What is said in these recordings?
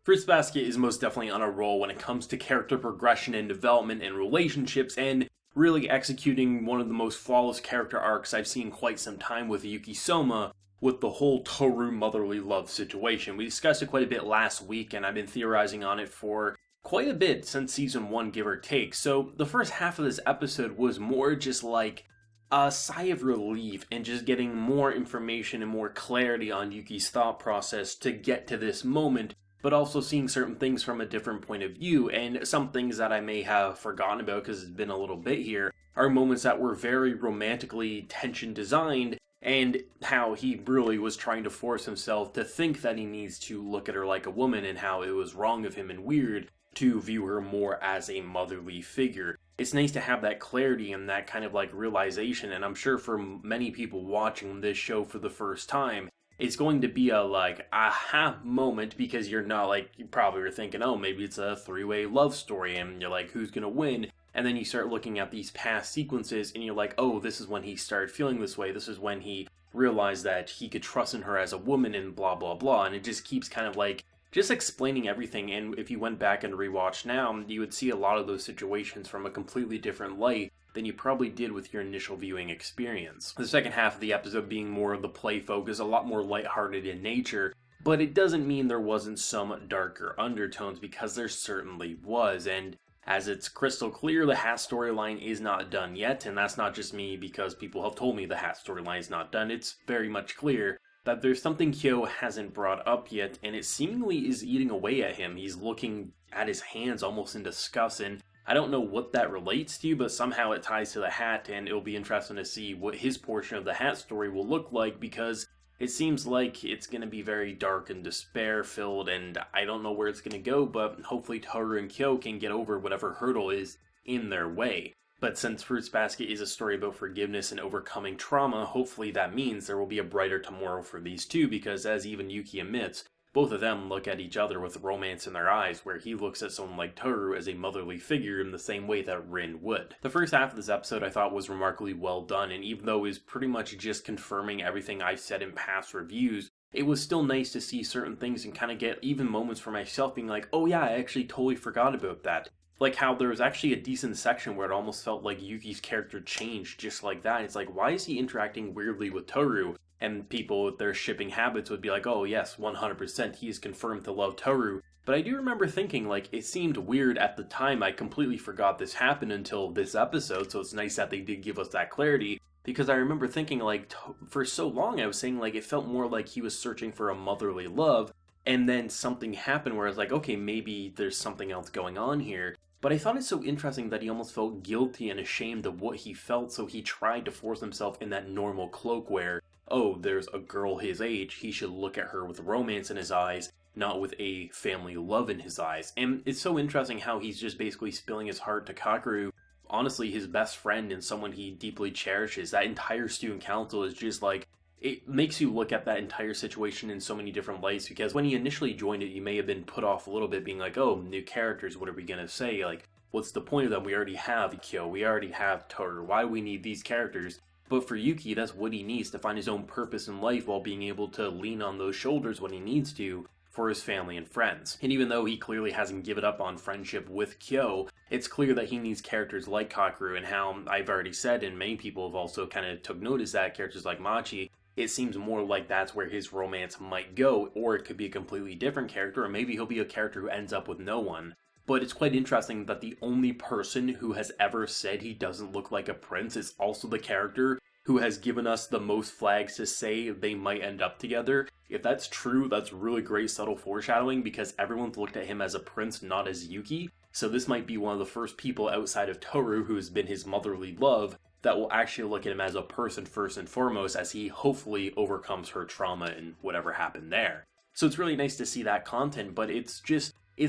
Fruits Basket is most definitely on a roll when it comes to character progression and development and relationships, and really executing one of the most flawless character arcs I've seen in quite some time with Yuki Soma, with the whole Tohru motherly love situation. We discussed it quite a bit last week, and I've been theorizing on it for quite a bit since season 1, give or take. So the first half of this episode was more just like a sigh of relief and just getting more information and more clarity on Yuki's thought process to get to this moment, but also seeing certain things from a different point of view. And some things that I may have forgotten about because it's been a little bit here are moments that were very romantically tension designed, and how he really was trying to force himself to think that he needs to look at her like a woman, and how it was wrong of him and weird to view her more as a motherly figure. It's nice to have that clarity and that kind of like realization, and I'm sure for many people watching this show for the first time, it's going to be a like aha moment, because you're not like, you probably were thinking, oh, maybe it's a three-way love story and you're like, who's gonna win? And then you start looking at these past sequences and you're like, oh, this is when he started feeling this way. This is when he realized that he could trust in her as a woman and blah, blah, blah. And it just keeps kind of like just explaining everything. And if you went back and rewatched now, you would see a lot of those situations from a completely different light than you probably did with your initial viewing experience. The second half of the episode being more of the play focus, a lot more lighthearted in nature, but it doesn't mean there wasn't some darker undertones, because there certainly was. And as it's crystal clear, the Hat storyline is not done yet, and that's not just me because people have told me the Hat storyline is not done. It's very much clear that there's something Hsieh hasn't brought up yet, and it seemingly is eating away at him. He's looking at his hands almost in disgust, and I don't know what that relates to, but somehow it ties to the Hat, and it'll be interesting to see what his portion of the Hat story will look like, because it seems like it's going to be very dark and despair-filled, and I don't know where it's going to go, but hopefully Tohru and Hsieh can get over whatever hurdle is in their way. But since Fruits Basket is a story about forgiveness and overcoming trauma, hopefully that means there will be a brighter tomorrow for these two, because as even Yuki admits, both of them look at each other with romance in their eyes, where he looks at someone like Tohru as a motherly figure in the same way that Rin would. The first half of this episode I thought was remarkably well done, and even though it was pretty much just confirming everything I've said in past reviews, it was still nice to see certain things and kind of get even moments for myself being like, oh yeah, I actually totally forgot about that. Like how there was actually a decent section where it almost felt like Yuki's character changed just like that. It's like, why is he interacting weirdly with Tohru? And people with their shipping habits would be like, oh yes, 100%, he is confirmed to love Tohru. But I do remember thinking, like, it seemed weird at the time. I completely forgot this happened until this episode, so it's nice that they did give us that clarity. Because I remember thinking, like, for so long I was saying, like, it felt more like he was searching for a motherly love, and then something happened where I was like, okay, maybe there's something else going on here. But I thought it's so interesting that he almost felt guilty and ashamed of what he felt, so he tried to force himself in that normal cloak where, oh, there's a girl his age, he should look at her with romance in his eyes, not with a family love in his eyes. And it's so interesting how he's just basically spilling his heart to Kakeru, honestly his best friend and someone he deeply cherishes. That entire student council is just like, it makes you look at that entire situation in so many different lights, because when he initially joined it, you may have been put off a little bit, being like, oh, new characters, what are we gonna say? Like, what's the point of them? We already have Hsieh, we already have Tohru, why do we need these characters? But for Yuki, that's what he needs to find his own purpose in life while being able to lean on those shoulders when he needs to for his family and friends. And even though he clearly hasn't given up on friendship with Hsieh, it's clear that he needs characters like Kakeru, and how I've already said, and many people have also kind of took notice that characters like Machi, it seems more like that's where his romance might go, or it could be a completely different character, or maybe he'll be a character who ends up with no one. But it's quite interesting that the only person who has ever said he doesn't look like a prince is also the character who has given us the most flags to say they might end up together. If that's true, that's really great subtle foreshadowing, because everyone's looked at him as a prince, not as Yuki. So this might be one of the first people outside of Tohru who has been his motherly love that will actually look at him as a person first and foremost, as he hopefully overcomes her trauma and whatever happened there. So it's really nice to see that content, but it's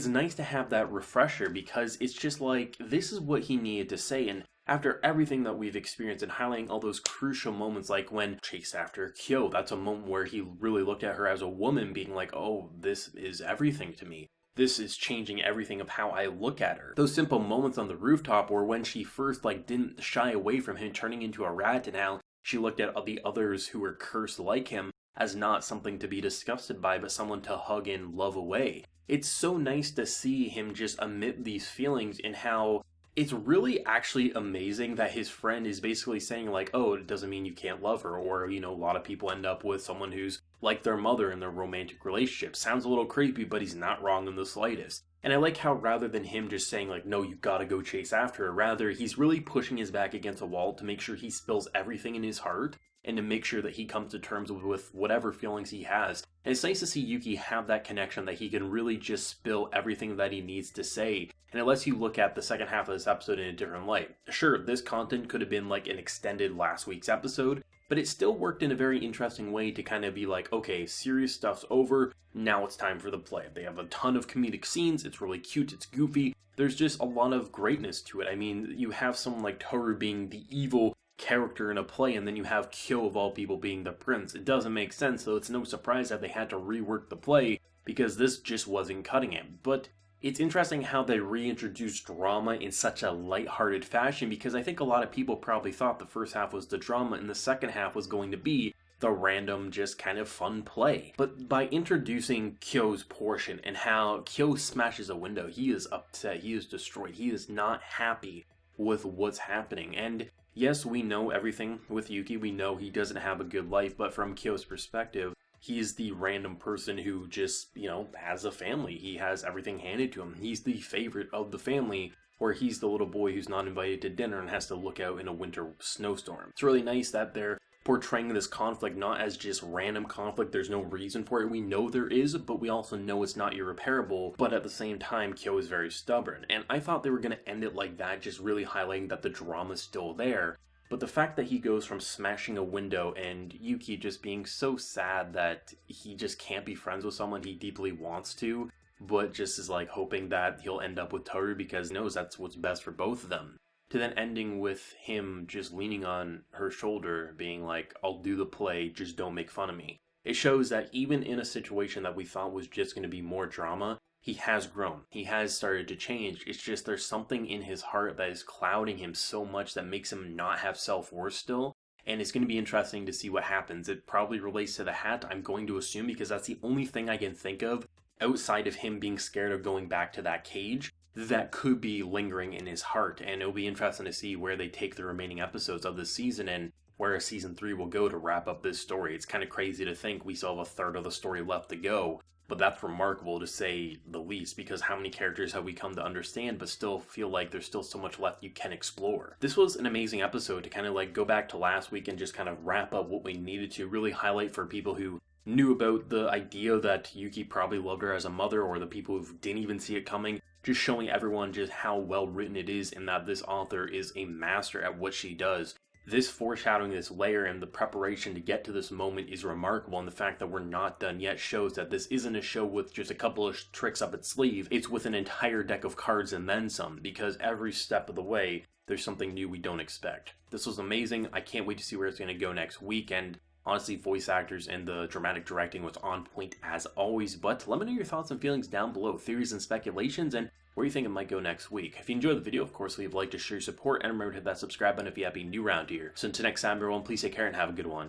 nice to have that refresher, because it's just like, this is what he needed to say. And after everything that we've experienced and highlighting all those crucial moments, like when chased after Hsieh, that's a moment where he really looked at her as a woman, being like, oh, this is everything to me. This is changing everything of how I look at her. Those simple moments on the rooftop, or when she first didn't shy away from him turning into a rat, and how She looked at the others who were cursed like him as not something to be disgusted by, but someone to hug and love away. It's so nice to see him just emit these feelings, and how it's really actually amazing that his friend is basically saying like, oh, it doesn't mean you can't love her, or, you know, a lot of people end up with someone who's like their mother in their romantic relationship. Sounds a little creepy, but he's not wrong in the slightest. And I like how rather than him just saying like, no, you gotta go chase after her, rather he's really pushing his back against a wall to make sure he spills everything in his heart, and to make sure that he comes to terms with whatever feelings he has. And it's nice to see Yuki have that connection that he can really just spill everything that he needs to say, and it lets you look at the second half of this episode in a different light. Sure, this content could have been like an extended last week's episode, but it still worked in a very interesting way to kind of be like, okay, serious stuff's over, now it's time for the play. They have a ton of comedic scenes, it's really cute, it's goofy, there's just a lot of greatness to it. I mean, you have someone like Tohru being the evil character in a play, and then you have Hsieh of all people being the prince. It doesn't make sense, so it's no surprise that they had to rework the play, because this just wasn't cutting it. But it's interesting how they reintroduced drama in such a lighthearted fashion, because I think a lot of people probably thought the first half was the drama and the second half was going to be the random, just kind of fun play. But by introducing Hsieh's portion and how Hsieh smashes a window, he is upset, he is destroyed, he is not happy with what's happening. And yes, we know everything with Yuki, we know he doesn't have a good life, but from Hsieh's perspective, he's the random person who just, you know, has a family. He has everything handed to him. He's the favorite of the family, or he's the little boy who's not invited to dinner and has to look out in a winter snowstorm. It's really nice that they're portraying this conflict not as just random conflict, there's no reason for it. We know there is, but we also know it's not irreparable, but at the same time, Hsieh is very stubborn. And I thought they were going to end it like that, just really highlighting that the drama's still there. But the fact that he goes from smashing a window and Yuki just being so sad that he just can't be friends with someone he deeply wants to, but just is like hoping that he'll end up with Tohru because he knows that's what's best for both of them, to then ending with him just leaning on her shoulder, being like, I'll do the play, just don't make fun of me. It shows that even in a situation that we thought was just going to be more drama, he has grown. He has started to change. It's just there's something in his heart that is clouding him so much that makes him not have self-worth still. And it's going to be interesting to see what happens. It probably relates to the hat, I'm going to assume, because that's the only thing I can think of outside of him being scared of going back to that cage that could be lingering in his heart. And it'll be interesting to see where they take the remaining episodes of this season and where season 3 will go to wrap up this story. It's kind of crazy to think we still have a third of the story left to go, but that's remarkable to say the least, because how many characters have we come to understand but still feel like there's still so much left you can explore. This was an amazing episode to kind of like go back to last week and just kind of wrap up what we needed to, really highlight for people who knew about the idea that Yuki probably loved her as a mother, or the people who didn't even see it coming, just showing everyone just how well written it is and that this author is a master at what she does. This foreshadowing, this layer, and the preparation to get to this moment is remarkable, and the fact that we're not done yet shows that this isn't a show with just a couple of tricks up its sleeve, it's with an entire deck of cards and then some, because every step of the way, there's something new we don't expect. This was amazing, I can't wait to see where it's going to go next week, and honestly, voice actors and the dramatic directing was on point as always, but let me know your thoughts and feelings down below, theories and speculations, and where you think it might go next week. If you enjoyed the video, of course, leave a like to show your support, and remember to hit that subscribe button if you happen to be new around here. So until next time, everyone, please take care and have a good one.